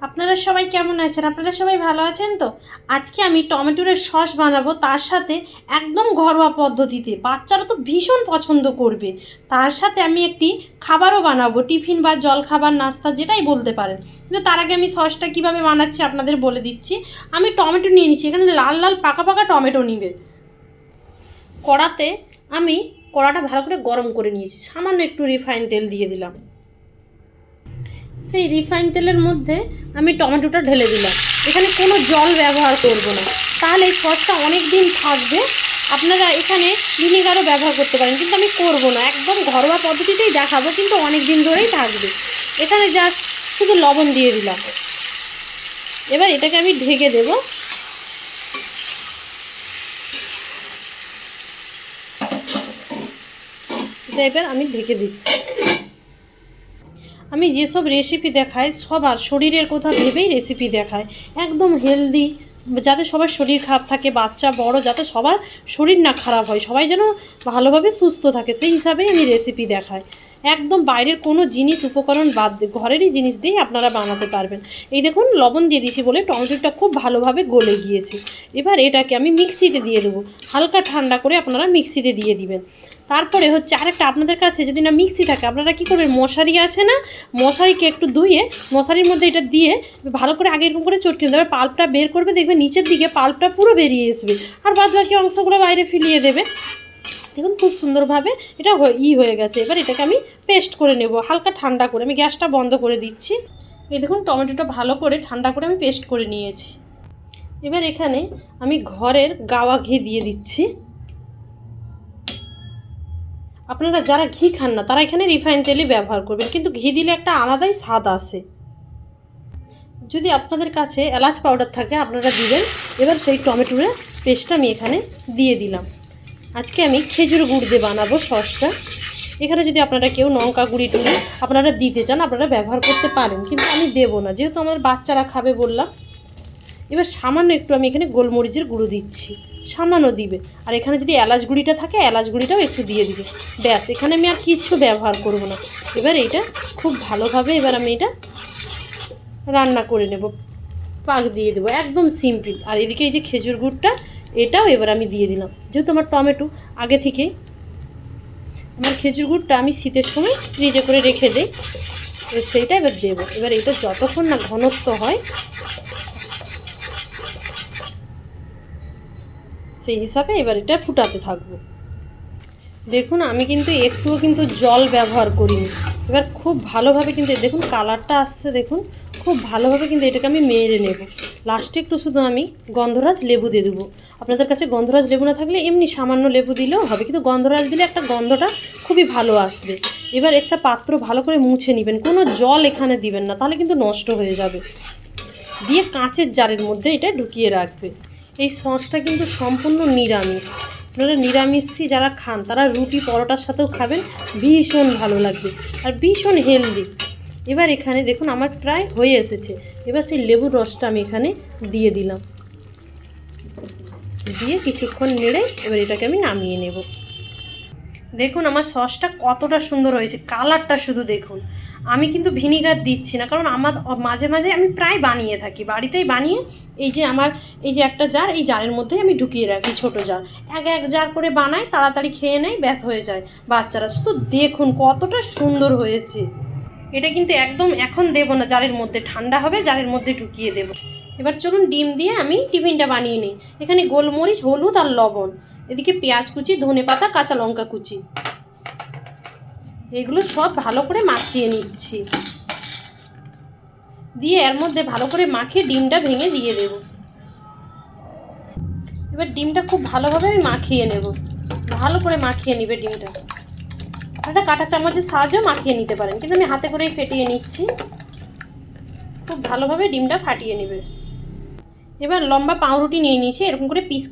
আপনারা সবাই কেমন আছেন? আপনারা সবাই ভালো আছেন তো? আজকে আমি টমেটোর সস বানাবো, তার সাথে একদম ঘরোয়া পদ্ধতিতে। বাচ্চারা তো ভীষণ পছন্দ করবে। তার সাথে আমি একটি খাবারও বানাবো, টিফিন বা জলখাবার, নাস্তা যেটাই বলতে পারেন। কিন্তু তার আগে আমি সসটা কীভাবে বানাচ্ছি আপনাদের বলে দিচ্ছি। আমি টমেটো নিয়ে নিচ্ছি, এখানে লাল লাল পাকা পাকা টমেটো নিবে। কড়াটা ভালো করে গরম করে নিয়েছি, সামান্য একটু রিফাইন তেল দিয়ে দিলাম। সেই রিফাইন তেলের মধ্যে আমি টমেটোটা ঢেলে দিলাম। এখানে কোনো জল ব্যবহার করব না, তাহলে এই সসটা অনেক দিন থাকবে। আপনারা এখানে ভিনিগারও ব্যবহার করতে পারেন, কিন্তু আমি করব না, একদম ঘরোয়া পদ্ধতিতেই দেখাবো, কিন্তু অনেক দিন ধরেই থাকবে। এখানে জাস্ট শুধু লবণ দিয়ে দিলাম। এবার এটাকে আমি ঢেকে দেব। এটা এবার আমি ঢেকে দিচ্ছি। আমি যেসব রেসিপি দেখাই সবার শরীরের কথা ভেবেই রেসিপি দেখায়, একদম হেলদি, যাতে সবার শরীর খারাপ থাকে, বাচ্চা বড়, যাতে সবার শরীর না খারাপ হয়, সবাই যেন ভালোভাবে সুস্থ থাকে, সেই হিসাবেই আমি রেসিপি দেখাই। একদম বাইরের কোনো জিনিস উপকরণ বাদ দিয়ে ঘরেরই জিনিস দিয়েই আপনারা বানাতে পারবেন। এই দেখুন, লবণ দিয়ে দিয়েছি বলে টমেটোটা খুব ভালোভাবে গলে গিয়েছে। এবার এটাকে আমি মিক্সিতে দিয়ে দেবো, হালকা ঠান্ডা করে আপনারা মিক্সিতে দিয়ে দিবেন। তারপরে হচ্ছে আরেকটা, আপনাদের কাছে যদি না মিক্সি থাকে, আপনারা কী করবেন, মশারি আছে না, মশারিকে একটু ধুয়ে মশারির মধ্যে এটা দিয়ে ভালো করে আগে এরকম করে চটকে দেবে, পাল্পটা বের করবে, দেখবে নিচের দিকে পাল্পটা পুরো বেরিয়ে আসবে, আর বাদ বাকি অংশগুলো বাইরে ফেলিয়ে দেবে। দেখুন খুব সুন্দরভাবে এটা হয়ে গেছে। এবার এটাকে আমি পেস্ট করে নেব হালকা ঠান্ডা করে। আমি গ্যাসটা বন্ধ করে দিচ্ছি। এই দেখুন টমেটোটা ভালো করে ঠান্ডা করে আমি পেস্ট করে নিয়েছি। এবার এখানে আমি ঘরের গাওয়া ঘি দিয়ে দিচ্ছি। আপনারা যারা ঘি খান না তারা এখানে রিফাইন তেলই ব্যবহার করবেন, কিন্তু ঘি দিলে একটা আলাদাই স্বাদ আসে। যদি আপনাদের কাছে এলাচ পাউডার থাকে আপনারা দিবেন। এবার সেই টমেটোর পেস্টটা আমি এখানে দিয়ে দিলাম। আজকে আমি খেজুর গুড় দিয়ে বানাবো সসটা। এখানে যদি আপনারা কেউ লঙ্কা গুঁড়ি টুড়ি আপনারা দিতে চান আপনারা ব্যবহার করতে পারেন, কিন্তু আমি দেবো না, যেহেতু আমার বাচ্চারা খাবে বললাম। এবার সামান্য একটু আমি এখানে গোলমরিচের গুঁড়ো দিচ্ছি, সামান্য দিবে। আর এখানে যদি এলাচ গুঁড়িটা থাকে এলাচ গুঁড়িটাও একটু দিয়ে দিবে, ব্যাস। এখানে আমি আর কিছু ব্যবহার করব না। এবার এইটা খুব ভালোভাবে এবার আমি এটা রান্না করে নেব, পাক দিয়ে দেবো, একদম সিম্পল। আর এদিকে এই যে খেজুর গুড়টা, এটাও এবার আমি দিয়ে দিলাম। যেহেতু আমার টমেটো আগে থেকেই, আমার খেজুর গুড়টা আমি শীতের সময় ফ্রিজে করে রেখে দিই, সেইটা এবার দেবো। এবার এটা যতক্ষণ না ঘনত্ব হয় সেই হিসাবে এবার এটা ফুটাতে থাকবো। দেখুন আমি কিন্তু একটুও কিন্তু জল ব্যবহার করিনি। এবার খুব ভালোভাবে কিন্তু দেখুন কালারটা আসছে, দেখুন খুব ভালোভাবে কিন্তু এটাকে আমি মেরে নেব। লাস্টে একটু শুধু আমি গন্ধরাজ লেবু দিয়ে দেবো। আপনাদের কাছে গন্ধরাজ লেবু না থাকলে এমনি সামান্য লেবু দিলেও হবে, কিন্তু গন্ধরাজ দিলে একটা গন্ধটা খুবই ভালো আসবে। এবার একটা পাত্র ভালো করে মুছে নেবেন, কোনো জল এখানে দিবেন না, তাহলে কিন্তু নষ্ট হয়ে যাবে। দিয়ে কাঁচের জারের মধ্যে এটা ঢুকিয়ে রাখবে। এই সসটা কিন্তু সম্পূর্ণ নিরামিষ। আপনারা নিরামিষই যারা খান তারা রুটি পরোটার সাথেও খাবেন, ভীষণ ভালো লাগবে আর ভীষণ হেলদি। এবার এখানে দেখুন আমার প্রায় হয়ে এসেছে। এবার সেই লেবুর রসটা আমি এখানে দিয়ে দিলাম, দিয়ে কিছুক্ষণ নেড়ে এবার এটাকে আমি নামিয়ে নেব। দেখুন আমার সসটা কতটা সুন্দর হয়েছে, কালারটা শুধু দেখুন। আমি কিন্তু ভিনিগার দিচ্ছি না, কারণ আমার মাঝে মাঝে আমি প্রায় বানিয়ে থাকি, বাড়িতেই বানিয়ে এই যে আমার এই যে একটা জার, এই জারের মধ্যেই আমি ঢুকিয়ে রাখি, ছোটো জার, এক জার করে বানাই, তাড়াতাড়ি খেয়ে নেয়, ব্যাস হয়ে যায় বাচ্চারা। শুধু দেখুন কতটা সুন্দর হয়েছে। এটা কিন্তু একদম এখন দেবো না, জারের মধ্যে ঠান্ডা হবে, জারের মধ্যে ঢুকিয়ে দেবো। এবার চলুন ডিম দিয়ে আমি টিফিনটা বানিয়ে নিই। এখানে গোলমরিচ, হলুদ আর লবণ, এদিকে পেঁয়াজ কুচি, ধনেপাতা, কাঁচা লঙ্কা কুচি, এগুলো সব ভালো করে মাখিয়ে নিচ্ছি। দিয়ে এর মধ্যে ভালো করে মাখিয়ে ডিমটা ভেঙে দিয়ে দেব। এবার ডিমটা খুব ভালোভাবে আমি মাখিয়ে নেব, ভালো করে মাখিয়ে নেবে ডিমটা। একটা কাঁটা চামচের সাহায্যে মাখিয়ে নিতে পারেন, কিন্তু আমি হাতে করেই ফেটিয়ে নিচ্ছি। খুব ভালোভাবে ডিমটা ফাটিয়ে নেবে। এবার লম্বা পাউরুটি নিয়ে নিয়েছি, এরকম করে পিস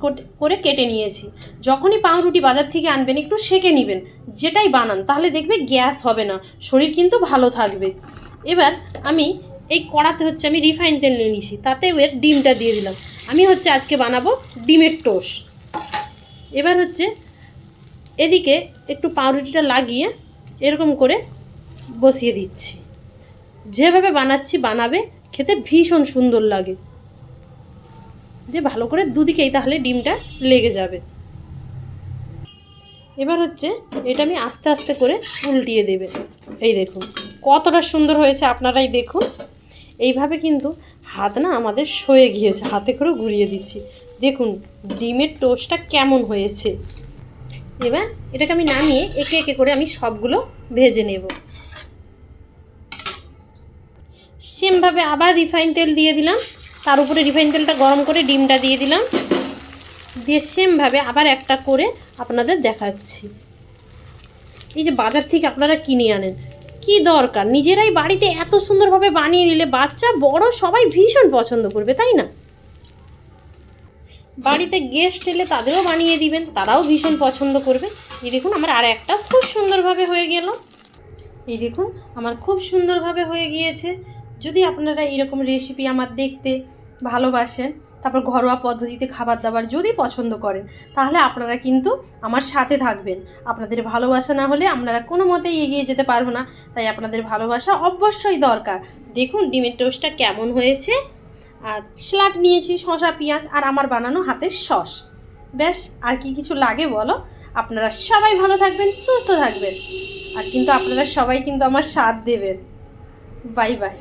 করে কেটে নিয়েছি। যখনই পাউরুটি বাজার থেকে আনবেন একটু সেঁকে নেবেন, যেটাই বানান, তাহলে দেখবে গ্যাস হবে না, শরীর কিন্তু ভালো থাকবে। এবার আমি এই কড়াতে হচ্ছে আমি রিফাইন তেল নিয়ে নিয়েছি, তাতে এর ডিমটা দিয়ে দিলাম। আমি হচ্ছে আজকে বানাবো ডিমের টোস্ট। এবার হচ্ছে এদিকে একটু পাউরুটিটা লাগিয়ে এরকম করে বসিয়ে দিচ্ছি। যেভাবে বানাচ্ছি বানাবে, খেতে ভীষণ সুন্দর লাগে। যে ভালো করে দুদিকেই তাহলে ডিমটা লেগে যাবে। এবার হচ্ছে এটা আমি আস্তে আস্তে করে উল্টিয়ে দেবে। এই দেখুন কতটা সুন্দর হয়েছে, আপনারাই দেখুন। এইভাবে কিন্তু হাত না আমাদের সয়ে গিয়েছে, হাতে করে ঘুরিয়ে দিচ্ছি। দেখুন ডিমের টোস্টটা কেমন হয়েছে। এবার এটাকে আমি নামিয়ে একে একে করে আমি সবগুলো ভেজে নেব। সেমভাবে আবার রিফাইন তেল দিয়ে দিলাম, তার উপরে রিফাইন তেলটা গরম করে ডিমটা দিয়ে দিলাম, দিয়ে সেমভাবে আবার একটা করে আপনাদের দেখাচ্ছি। এই যে বাজার থেকে আপনারা কিনে আনেন, কি দরকার, নিজেরাই বাড়িতে এত সুন্দরভাবে বানিয়ে নিলে বাচ্চা বড় সবাই ভীষণ পছন্দ করবে, তাই না? বাড়িতে গেস্ট এলে তাদেরও বানিয়ে দিবেন, তারাও ভীষণ পছন্দ করবে। এই দেখুন আমার আর একটা খুব সুন্দরভাবে হয়ে গেল। এই দেখুন আমার খুব সুন্দরভাবে হয়ে গিয়েছে। যদি আপনারা এরকম রেসিপি আমার দেখতে ভালোবাসেন, তারপর ঘরোয়া পদ্ধতিতে খাবার দাবার যদি পছন্দ করেন, তাহলে আপনারা কিন্তু আমার সাথে থাকবেন। আপনাদের ভালোবাসা না হলে আপনারা কোনো মতেই এগিয়ে যেতে পারবো না, তাই আপনাদের ভালোবাসা অবশ্যই দরকার। দেখুন ডিমের টোস্টটা কেমন হয়েছে। আর স্যালাড নিয়েছি, শসা পেঁয়াজ আর আমার বানানো হাতের সস। ব্যাস, আর কি কিছু লাগে বলো? আপনারা সবাই ভালো থাকবেন, সুস্থ থাকবেন, আর কিন্তু আপনারা সবাই কিন্তু আমার সাথ দেবেন। Bye bye.